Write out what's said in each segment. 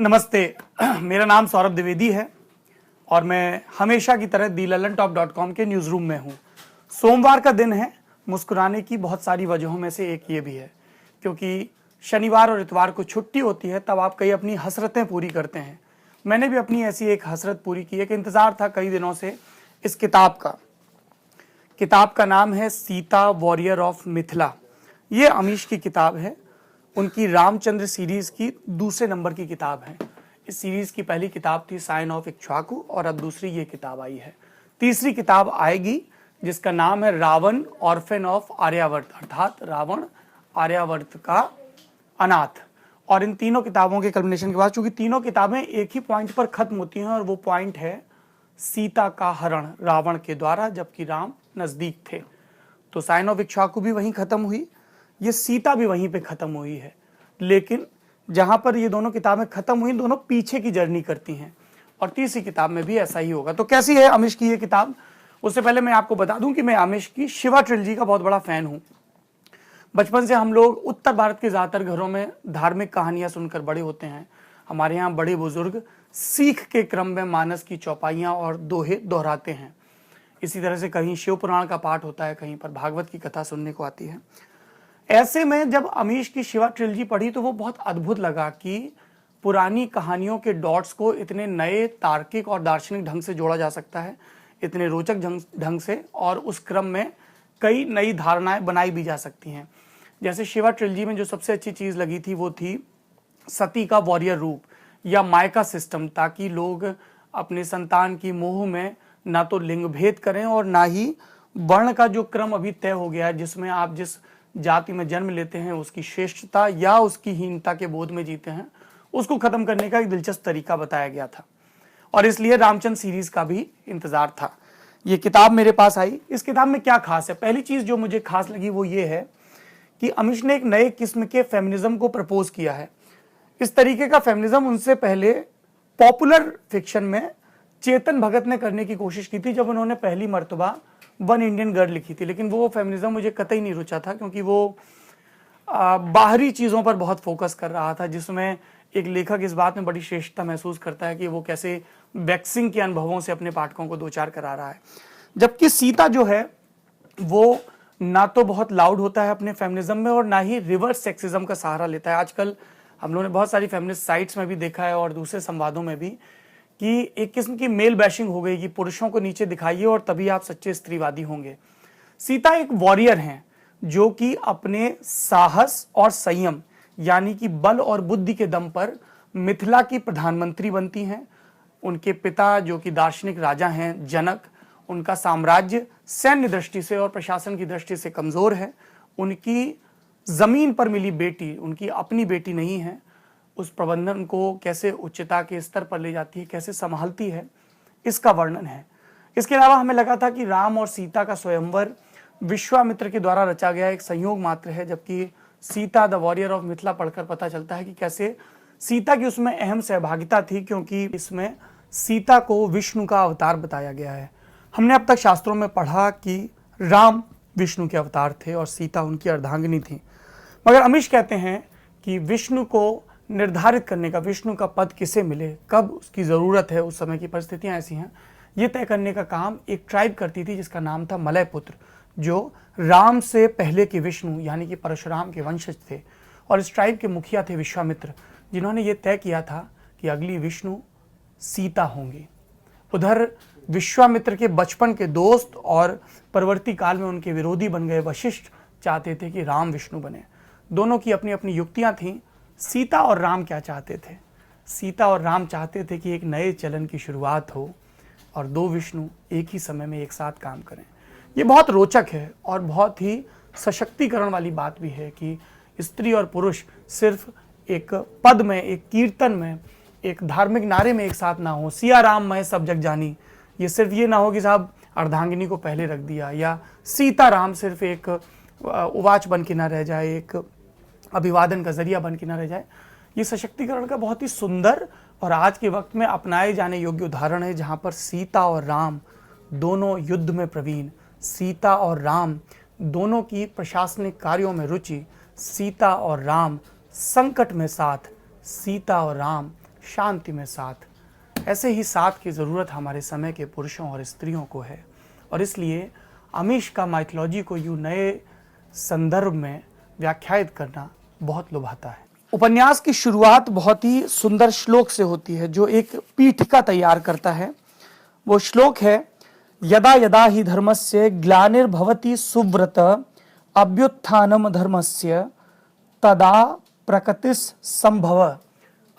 नमस्ते। मेरा नाम सौरभ द्विवेदी है और मैं हमेशा की तरह thelalantop.com के न्यूज़ रूम में हूँ। सोमवार का दिन है। मुस्कुराने की बहुत सारी वजहों में से एक ये भी है क्योंकि शनिवार और इतवार को छुट्टी होती है, तब आप कई अपनी हसरतें पूरी करते हैं। मैंने भी अपनी ऐसी एक हसरत पूरी की। एक इंतज़ार था कई दिनों से इस किताब का नाम है सीता वॉरियर ऑफ मिथिला। ये अमीश की किताब है। उनकी रामचंद्र सीरीज की दूसरे नंबर की किताब है। इस सीरीज की पहली किताब थी साइन ऑफ इक्ष्वाकु और अब दूसरी ये किताब आई है। तीसरी किताब आएगी जिसका नाम है रावण ऑर्फेन ऑफ आर्यावर्त, अर्थात रावण आर्यावर्त का अनाथ। और इन तीनों किताबों के कल्मिनेशन के बाद, चूंकि तीनों किताबें एक ही पॉइंट पर खत्म होती हैं और वो पॉइंट है सीता का हरण रावण के द्वारा जबकि राम नजदीक थे। तो साइन ऑफ इक्ष्वाकु भी वहीं खत्म हुई, ये सीता भी वहीं पे खत्म हुई है। लेकिन जहां पर ये दोनों किताबें खत्म हुई, दोनों पीछे की जर्नी करती हैं और तीसरी किताब में भी ऐसा ही होगा। तो कैसी है अमीश की ये किताब? उससे पहले मैं आपको बता दूं कि मैं अमीश की शिवा ट्रिलॉजी का बहुत बड़ा फैन हूं। बचपन से हम लोग उत्तर भारत के ज्यादातर घरों में धार्मिक कहानियां सुनकर बड़े होते हैं। हमारे यहाँ बड़े बुजुर्ग सीख के क्रम में मानस की चौपाइयां और दोहे दोहराते हैं। इसी तरह से कहीं शिव पुराण का पाठ होता है, कहीं पर भागवत की कथा सुनने को आती है। ऐसे में जब अमीश की शिवा ट्रिलॉजी पढ़ी तो वो बहुत अद्भुत लगा कि पुरानी कहानियों के डॉट्स को इतने नए तार्किक और दार्शनिक ढंग से जोड़ा जा सकता है, इतने रोचक ढंग से, और उस क्रम में कई नई धारणाएं बनाई भी जा सकती हैं। जैसे शिवा ट्रिलॉजी में जो सबसे अच्छी चीज लगी थी वो थी सती का वॉरियर रूप या मायका सिस्टम, ताकि लोग अपने संतान की मोह में ना तो लिंग भेद करें और ना ही वर्ण का जो क्रम अभी तय हो गया है, जिसमें आप जिस जाति में जन्म लेते हैं उसकी श्रेष्ठता या उसकी हीनता के बोध में जीते हैं, उसको खत्म करने का एक दिलचस्प तरीका बताया गया था। और इसलिए रामचंद्र सीरीज का भी इंतजार था। ये किताब मेरे पास आई। इस किताब में क्या खास है? पहली चीज जो मुझे खास लगी वो ये है कि अमीश ने एक नए किस्म के फेमिनिज्म को प्रपोज किया है। इस तरीके का फेमिनिज्म उनसे पहले पॉपुलर फिक्शन में चेतन भगत ने करने की कोशिश की थी जब उन्होंने पहली मर्तबा वन इंडियन गर्ल लिखी थी। लेकिन वो फेमिनिज्म मुझे कतई नहीं रुचा था क्योंकि वो बाहरी चीज़ों पर बहुत फोकस कर रहा था, जिसमें एक लेखक इस बात में बड़ी श्रेष्ठता महसूस करता है कि वो कैसे वैक्सिंग के अनुभवों से अपने पाठकों को दो चार करा रहा है। जबकि सीता जो है वो ना तो बहुत लाउड होता है अपने फेमिनिज्म में और ना ही रिवर्स सेक्सिज्म का सहारा लेता है। आजकल हम लोगों ने बहुत सारी फेमिनिस्ट साइट्स में भी देखा है और दूसरे संवादों में भी कि एक किस्म की मेल बैशिंग हो गई कि पुरुषों को नीचे दिखाइए और तभी आप सच्चे स्त्रीवादी होंगे। सीता एक वॉरियर हैं जो कि अपने साहस और संयम यानी कि बल और बुद्धि के दम पर मिथिला की प्रधानमंत्री बनती हैं। उनके पिता जो कि दार्शनिक राजा हैं जनक, उनका साम्राज्य सैन्य दृष्टि से और प्रशासन की दृष्टि से कमजोर है। उनकी जमीन पर मिली बेटी उनकी अपनी बेटी नहीं है। उस प्रबंधन को कैसे उच्चता के स्तर पर ले जाती है, कैसे संभालती है, इसका वर्णन है। इसके अलावा हमें लगा था कि राम और सीता का स्वयंवर विश्वामित्र के द्वारा रचा गया एक संयोग मात्र है, जबकि Sita the warrior of Mithila पढ़कर पता चलता है कि कैसे सीता की उसमें अहम सहभागिता थी, क्योंकि इसमें सीता को विष्णु का अवतार बताया गया है। हमने अब तक शास्त्रों में पढ़ा कि राम विष्णु के अवतार थे और सीता उनकी अर्धांगिनी थी, मगर अमीश कहते हैं कि विष्णु को निर्धारित करने का, विष्णु का पद किसे मिले, कब उसकी ज़रूरत है, उस समय की परिस्थितियां ऐसी हैं, ये तय करने का काम एक ट्राइब करती थी जिसका नाम था मलयपुत्र, जो राम से पहले के विष्णु यानी कि परशुराम के वंशज थे। और इस ट्राइब के मुखिया थे विश्वामित्र, जिन्होंने ये तय किया था कि अगली विष्णु सीता होंगी। उधर विश्वामित्र के बचपन के दोस्त और परवर्ती काल में उनके विरोधी बन गए वशिष्ठ चाहते थे कि राम विष्णु बने। दोनों की अपनी अपनी युक्तियां थीं। सीता और राम क्या चाहते थे? सीता और राम चाहते थे कि एक नए चलन की शुरुआत हो और दो विष्णु एक ही समय में एक साथ काम करें। ये बहुत रोचक है और बहुत ही सशक्तिकरण वाली बात भी है कि स्त्री और पुरुष सिर्फ एक पद में, एक कीर्तन में, एक धार्मिक नारे में एक साथ ना हो। सिया राम मैं सब जग जानी, ये सिर्फ ये ना हो कि साहब अर्धांगिनी को पहले रख दिया, या सीता राम सिर्फ एक उवाच बन के ना रह जाए, एक अभिवादन का जरिया बन के ना रह जाए। ये सशक्तिकरण का बहुत ही सुंदर और आज के वक्त में अपनाए जाने योग्य उदाहरण है, जहाँ पर सीता और राम दोनों युद्ध में प्रवीण, सीता और राम दोनों की प्रशासनिक कार्यों में रुचि, सीता और राम संकट में साथ, सीता और राम शांति में साथ। ऐसे ही साथ की ज़रूरत हमारे समय के पुरुषों और स्त्रियों को है, और इसलिए आमिष का माइथोलॉजी को यूँ नए संदर्भ में व्याख्यायित करना बहुत लुभाता है। उपन्यास की शुरुआत बहुत ही सुंदर श्लोक से होती है जो एक पीठिका तैयार करता है। वो श्लोक है, यदा यदा ही धर्मस्य ग्लानिर्भवति सुव्रत अभ्युत्थानम धर्मस्य तदा प्रकृतिस संभव।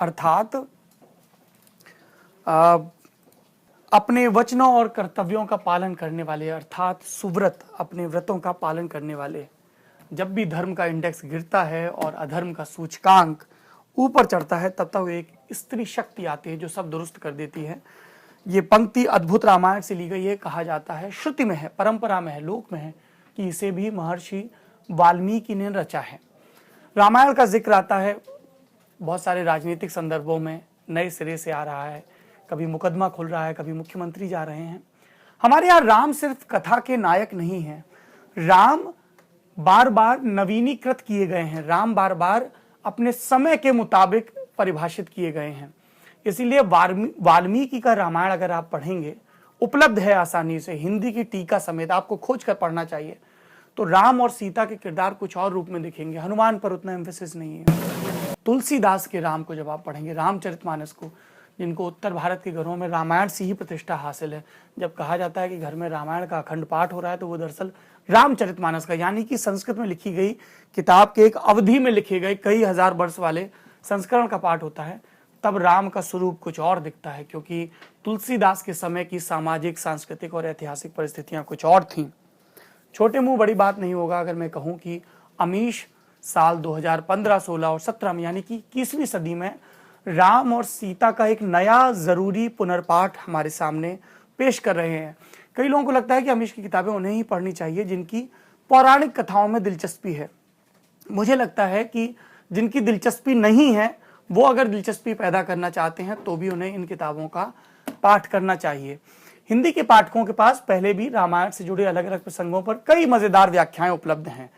अर्थात अपने वचनों और कर्तव्यों का पालन करने वाले, अर्थात सुव्रत, अपने व्रतों का पालन करने वाले, जब भी धर्म का इंडेक्स गिरता है और अधर्म का सूचकांक ऊपर चढ़ता है, तब तक एक स्त्री शक्ति आती है जो सब दुरुस्त कर देती है। ये पंक्ति अद्भुत रामायण से ली गई है। कहा जाता है, श्रुति में है, परंपरा में है, लोक में है कि इसे भी महर्षि वाल्मीकि ने रचा है। रामायण का जिक्र आता है बहुत सारे राजनीतिक संदर्भों में, नए सिरे से आ रहा है, कभी मुकदमा खुल रहा है, कभी मुख्यमंत्री जा रहे हैं। हमारे यहाँ राम सिर्फ कथा के नायक नहीं हैं, राम बार बार नवीनीकृत किए गए हैं, राम बार बार अपने समय के मुताबिक परिभाषित किए गए हैं। इसीलिए वाल्मीकि का रामायण अगर आप पढ़ेंगे, उपलब्ध है आसानी से, हिंदी की टीका समेत, आपको खोज कर पढ़ना चाहिए, तो राम और सीता के किरदार कुछ और रूप में दिखेंगे। हनुमान पर उतना एम्फेसिस नहीं है। तुलसीदास के राम को जब आप पढ़ेंगे, रामचरितमानस को, जिनको उत्तर भारत के घरों में रामायण से ही प्रतिष्ठा हासिल है, जब कहा जाता है कि घर में रामायण का अखंड पाठ हो रहा है, तो वो दरअसल रामचरितमानस का, यानी कि संस्कृत में लिखी गई किताब के एक अवधि में लिखे गए कई हजार वर्ष वाले संस्करण का पाठ होता है। तब राम का स्वरूप कुछ और दिखता है, क्योंकि तुलसीदास के समय की सामाजिक, सांस्कृतिक और ऐतिहासिक परिस्थितियां कुछ और थीं। छोटे मुंह बड़ी बात नहीं होगा अगर मैं कहूं कि अमीश साल 2015, 16 और 17 में, यानी कि 21वीं सदी में राम और सीता का एक नया जरूरी पुनर्पाठ हमारे सामने पेश कर रहे हैं। कई लोगों को लगता है कि अमीश की किताबें उन्हें ही पढ़नी चाहिए जिनकी पौराणिक कथाओं में दिलचस्पी है। मुझे लगता है कि जिनकी दिलचस्पी नहीं है, वो अगर दिलचस्पी पैदा करना चाहते हैं तो भी उन्हें इन किताबों का पाठ करना चाहिए। हिंदी के पाठकों के पास पहले भी रामायण से जुड़े अलग अलग प्रसंगों पर कई मजेदार व्याख्याएं उपलब्ध हैं।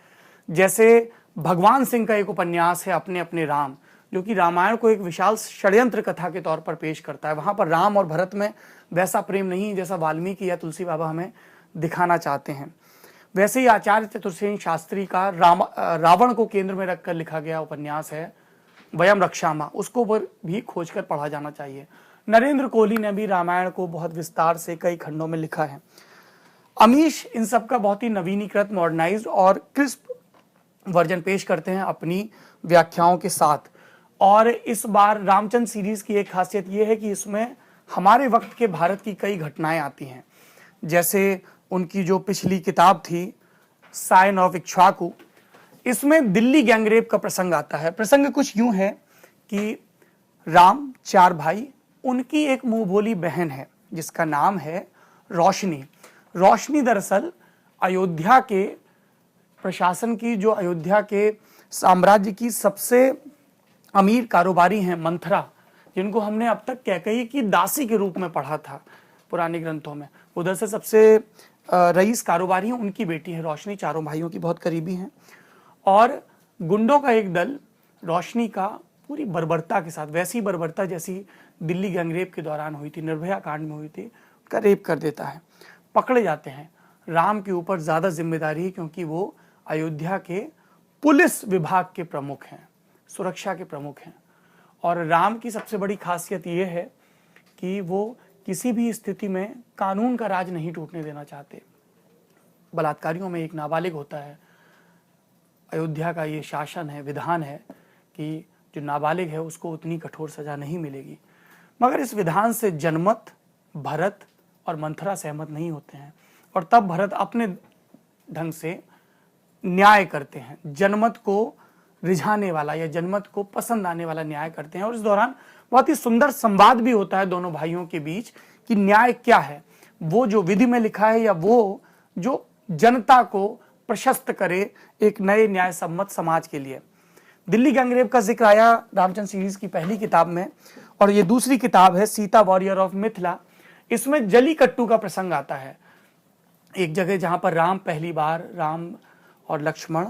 जैसे भगवान सिंह का एक उपन्यास है अपने अपने राम, जो कि रामायण को एक विशाल षड्यंत्र कथा के तौर पर पेश करता है। वहां पर राम और भरत में वैसा प्रेम नहीं है जैसा वाल्मीकि या तुलसी बाबा हमें दिखाना चाहते हैं। वैसे ही आचार्य चतुर्सेन शास्त्री का रावण को केंद्र में रखकर लिखा गया उपन्यास है वयम रक्षामा, उसको पर भी खोजकर पढ़ा जाना चाहिए। नरेंद्र कोहली ने भी रामायण को बहुत विस्तार से कई खंडों में लिखा है। अमीश इन सब का बहुत ही नवीनीकृत, मॉडर्नाइज्ड और क्रिस्प वर्जन पेश करते हैं अपनी व्याख्याओं के साथ। और इस बार रामचंद्र सीरीज की एक खासियत यह है कि इसमें हमारे वक्त के भारत की कई घटनाएं आती हैं। जैसे उनकी जो पिछली किताब थी साइन ऑफ इक्ष्वाकु, इसमें दिल्ली गैंगरेप का प्रसंग आता है। प्रसंग कुछ यूं है कि राम, 4 भाई, उनकी एक मुंह बोली बहन है जिसका नाम है रोशनी। रोशनी दरअसल अयोध्या के प्रशासन की, जो अयोध्या के साम्राज्य की सबसे अमीर कारोबारी हैं, मंथरा, जिनको हमने अब तक कैकेयी की दासी के रूप में पढ़ा था पुराने ग्रंथों में, उधर से सबसे रईस कारोबारी हैं, उनकी बेटी है रोशनी। चारों भाइयों की बहुत करीबी हैं। और गुंडों का एक दल रोशनी का पूरी बर्बरता के साथ, वैसी बर्बरता जैसी दिल्ली गैंगरेप के दौरान हुई थी, निर्भया कांड में हुई थी, उसका रेप कर देता है। पकड़े जाते हैं। राम के ऊपर ज्यादा जिम्मेदारी है क्योंकि वो अयोध्या के पुलिस विभाग के प्रमुख हैं, सुरक्षा के प्रमुख हैं। और राम की सबसे बड़ी खासियत यह है कि वो किसी भी स्थिति में कानून का राज नहीं टूटने देना चाहते। बलात्कारियों में एक नाबालिग होता है। अयोध्या का ये शासन है, विधान है कि जो नाबालिग है उसको उतनी कठोर सजा नहीं मिलेगी। मगर इस विधान से जनमत, भरत और मंथरा सहमत नहीं होते हैं, और तब भरत अपने ढंग से न्याय करते हैं, जनमत को रिझाने वाला या जनमत को पसंद आने वाला न्याय करते हैं। और इस दौरान बहुत ही सुंदर संवाद भी होता है दोनों भाइयों के बीच कि न्याय क्या है, वो जो विधि में लिखा है या वो जो जनता को प्रशस्त करे एक नए न्याय सम्मत समाज के लिए। दिल्ली गैंगरेप का जिक्र आया रामचंद्र सीरीज की पहली किताब में, और ये दूसरी किताब है सीता वॉरियर ऑफ मिथिला। इसमें जलीकट्टू का प्रसंग आता है। एक जगह जहां पर पहली बार राम और लक्ष्मण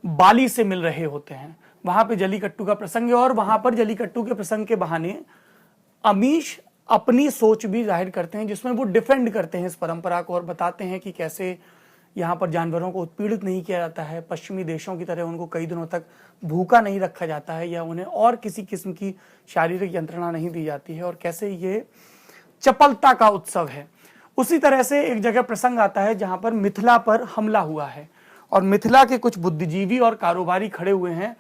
बाली से मिल रहे होते हैं, वहां पे जलीकट्टू का प्रसंग है। और वहां पर जलीकट्टू के प्रसंग के बहाने अमीश अपनी सोच भी जाहिर करते हैं, जिसमें वो डिफेंड करते हैं इस परंपरा को और बताते हैं कि कैसे यहाँ पर जानवरों को उत्पीड़ित नहीं किया जाता है, पश्चिमी देशों की तरह उनको कई दिनों तक भूखा नहीं रखा जाता है या उन्हें और किसी किस्म की शारीरिक यंत्रणा नहीं दी जाती है, और कैसे ये चपलता का उत्सव है। उसी तरह से एक जगह प्रसंग आता है जहां पर मिथिला पर हमला हुआ है और मिथिला के कुछ बुद्धिजीवी और कारोबारी खड़े हुए हैं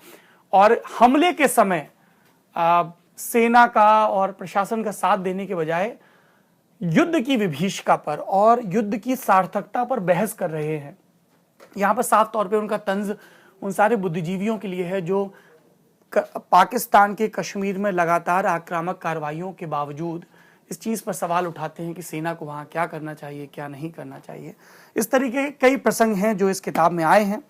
और हमले के समय सेना का और प्रशासन का साथ देने के बजाय युद्ध की विभीषिका पर और युद्ध की सार्थकता पर बहस कर रहे हैं। यहां पर साफ तौर पे उनका तंज उन सारे बुद्धिजीवियों के लिए है जो पाकिस्तान के कश्मीर में लगातार आक्रामक कार्रवाइयों के बावजूद इस चीज पर सवाल उठाते हैं कि सेना को वहां क्या करना चाहिए, क्या नहीं करना चाहिए। इस तरीके के कई प्रसंग हैं जो इस किताब में आए हैं।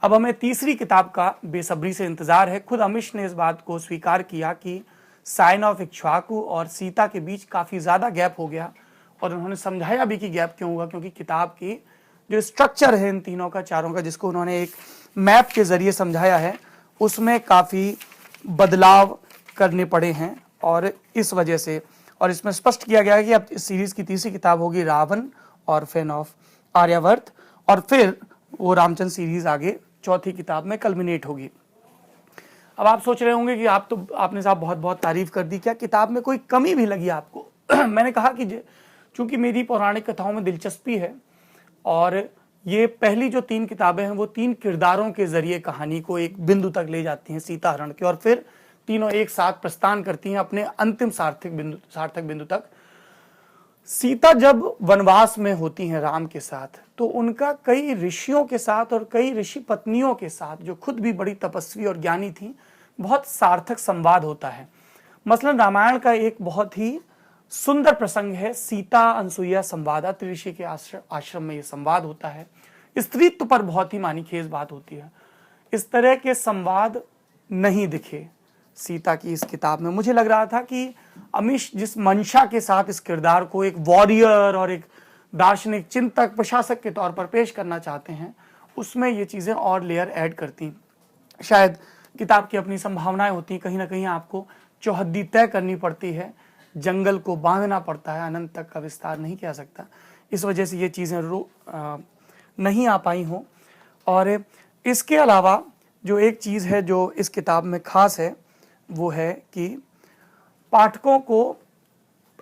अब हमें तीसरी किताब का बेसब्री से इंतजार है। खुद अमिश ने इस बात को स्वीकार किया कि साइन ऑफ इक्ष्वाकु और सीता के बीच काफी ज्यादा गैप हो गया, और उन्होंने समझाया भी कि गैप क्यों हुआ, क्योंकि किताब की जो स्ट्रक्चर है इन तीनों का, चारों का, जिसको उन्होंने एक मैप के जरिए समझाया है, उसमें काफी बदलाव करने पड़े हैं। और इस वजह से, और इसमें स्पष्ट किया गया है कि अब इस सीरीज की तीसरी किताब होगी रावण और फेन ऑफ आर्यावर्त, और फिर वो रामचंद्र सीरीज आगे चौथी किताब में कल्मिनेट होगी। अब आप सोच रहे होंगे कि आपने साहब बहुत बहुत तारीफ कर दी, क्या किताब में कोई कमी भी लगी आपको? मैंने कहा कि चूंकि मेरी पौराणिक कथाओं में दिलचस्पी है और ये पहली जो 3 किताबें हैं वो 3 किरदारों के जरिए कहानी को एक बिंदु तक ले जाती हैं, सीता हरण के, और फिर तीनों एक साथ प्रस्थान करती हैं अपने अंतिम सार्थक बिंदु तक। सीता जब वनवास में होती हैं राम के साथ, तो उनका कई ऋषियों के साथ और कई ऋषि पत्नियों के साथ, जो खुद भी बड़ी तपस्वी और ज्ञानी थी, बहुत सार्थक संवाद होता है। मसलन रामायण का एक बहुत ही सुंदर प्रसंग है सीता अनसुईया संवाद। अत्रि ऋषि के आश्रम में यह संवाद होता है। स्त्रीत्व पर बहुत ही मानीखेज बात होती है। इस तरह के संवाद नहीं दिखे सीता की इस किताब में। मुझे लग रहा था कि अमीश जिस मंशा के साथ इस किरदार को एक वॉरियर और एक दार्शनिक चिंतक प्रशासक के तौर पर पेश करना चाहते हैं, उसमें ये चीजें और लेयर ऐड करती। शायद किताब की अपनी संभावनाएं होती, कहीं ना कहीं आपको चौहद्दी तय करनी पड़ती है, जंगल को बांधना पड़ता है, अनंत तक का विस्तार नहीं किया सकता। इस वजह से ये चीजें नहीं आ पाई हों। और इसके अलावा जो एक चीज है जो इस किताब में खास है वो है कि पाठकों को,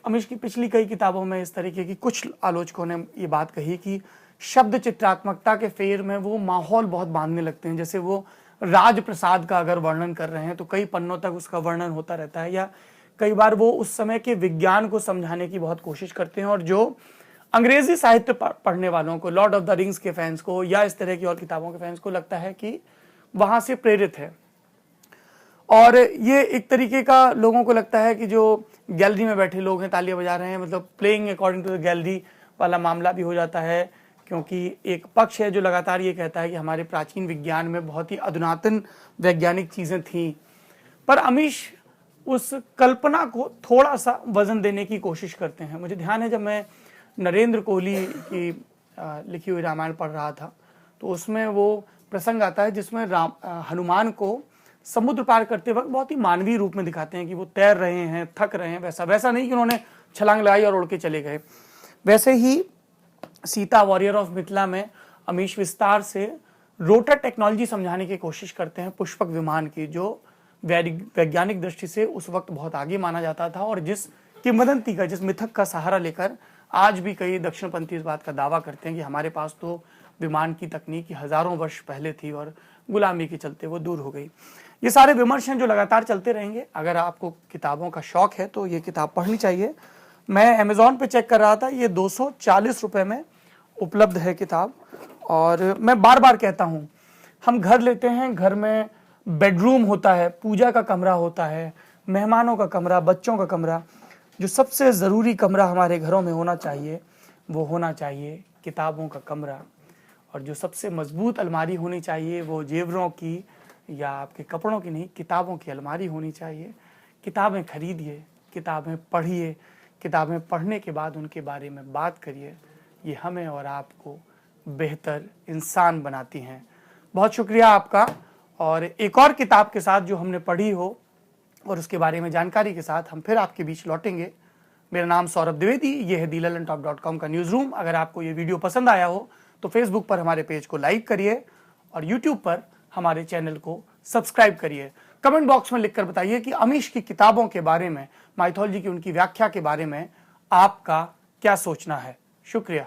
अमीश की पिछली कई किताबों में इस तरीके की कुछ आलोचकों ने ये बात कही कि शब्द चित्रात्मकता के फेर में वो माहौल बहुत बांधने लगते हैं। जैसे वो राजप्रसाद का अगर वर्णन कर रहे हैं तो कई पन्नों तक उसका वर्णन होता रहता है, या कई बार वो उस समय के विज्ञान को समझाने की बहुत कोशिश करते हैं, और जो अंग्रेजी साहित्य पढ़ने वालों को, लॉर्ड ऑफ द रिंग्स के फैंस को या इस तरह की और किताबों के फैंस को लगता है कि वहां से प्रेरित है। और ये एक तरीके का लोगों को लगता है कि जो गैलरी में बैठे लोग हैं तालियां बजा रहे हैं, मतलब playing according to the gallery वाला मामला भी हो जाता है, क्योंकि एक पक्ष है जो लगातार ये कहता है कि हमारे प्राचीन विज्ञान में बहुत ही अधुनातन वैज्ञानिक चीजें थी। पर अमीश उस कल्पना को थोड़ा सा वजन देने की कोशिश करते हैं। मुझे ध्यान है जब मैं नरेंद्र कोहली की लिखी हुई रामायण पढ़ रहा था, तो उसमें वो प्रसंग आता है जिसमें हनुमान को समुद्र पार करते वक्त बहुत ही मानवीय रूप में दिखाते हैं कि वो तैर रहे हैं, थक रहे हैं। वैसा नहीं कि उन्होंने छलांग लगाई और उड़ के चले गए। वैसे ही सीता वॉरियर ऑफ मिथिला में अमीश विस्तार से रोटर टेक्नोलॉजी समझाने की कोशिश करते हैं, पुष्पक विमान की, जो वैज्ञानिक दृष्टि से उस वक्त बहुत आगे माना जाता था, और जिस किंवदंती का, जिस मिथक का सहारा लेकर आज भी कई दक्षिणपंथी इस बात का दावा करते हैं कि हमारे पास तो विमान की तकनीक हजारों वर्ष पहले थी और गुलामी के चलते वो दूर हो गई। ये सारे विमर्श हैं जो लगातार चलते रहेंगे। अगर आपको किताबों का शौक है तो ये किताब पढ़नी चाहिए। मैं अमेजोन पे चेक कर रहा था, ये 240 रुपए में उपलब्ध है किताब। और मैं बार बार कहता हूँ, हम घर लेते हैं, घर में बेडरूम होता है, पूजा का कमरा होता है, मेहमानों का कमरा, बच्चों का कमरा। जो सबसे ज़रूरी कमरा हमारे घरों में होना चाहिए वो होना चाहिए किताबों का कमरा। और जो सबसे मजबूत अलमारी होनी चाहिए वो जेवरों की या आपके कपड़ों की नहीं, किताबों की अलमारी होनी चाहिए। किताबें खरीदिए, किताबें पढ़िए, किताबें पढ़ने के बाद उनके बारे में बात करिए। ये हमें और आपको बेहतर इंसान बनाती हैं। बहुत शुक्रिया आपका। और एक और किताब के साथ जो हमने पढ़ी हो और उसके बारे में जानकारी के साथ हम फिर आपके बीच लौटेंगे। मेरा नाम सौरभ द्विवेदी, ये है thelalantop.com का न्यूज़ रूम। अगर आपको ये वीडियो पसंद आया हो तो फेसबुक पर हमारे पेज को लाइक करिए और यूट्यूब पर हमारे चैनल को सब्सक्राइब करिए। कमेंट बॉक्स में लिखकर बताइए कि अमीश की किताबों के बारे में, माइथोलॉजी की उनकी व्याख्या के बारे में आपका क्या सोचना है। शुक्रिया।